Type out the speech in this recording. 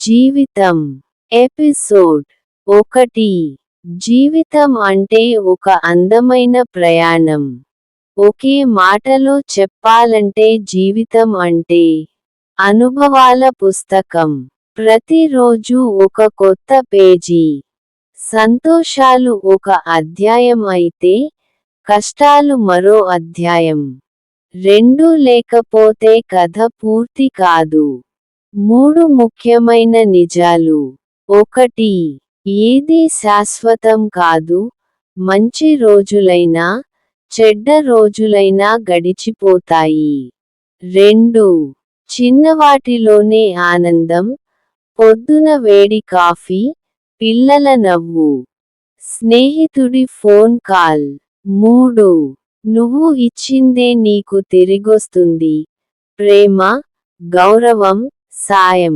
జీవితం. ఎపిసోడ్ 1. జీవితం అంటే ఒక అందమైన ప్రయాణం. ఒకే మాటలో చెప్పాలంటే జీవితం అంటే అనుభవాల పుస్తకం. ప్రతిరోజు ఒక కొత్త పేజీ. సంతోషాలు ఒక అధ్యాయం అయితే కష్టాలు మరో అధ్యాయం. రెండూ లేకపోతే కథ పూర్తి కాదు. 3 ముఖ్యమైన నిజాలు. 1. ఏదీ శాశ్వతం కాదు. మంచి రోజులైనా చెడ్డ రోజులైనా గడిచిపోతాయి. 2. చిన్నవాటిలోనే ఆనందం. పొద్దున వేడి కాఫీ, పిల్లల నవ్వు, స్నేహితుడి ఫోన్ కాల్. 3. నువ్వు ఇచ్చిందే నీకు తిరిగొస్తుంది. ప్రేమ, గౌరవం, సాయం.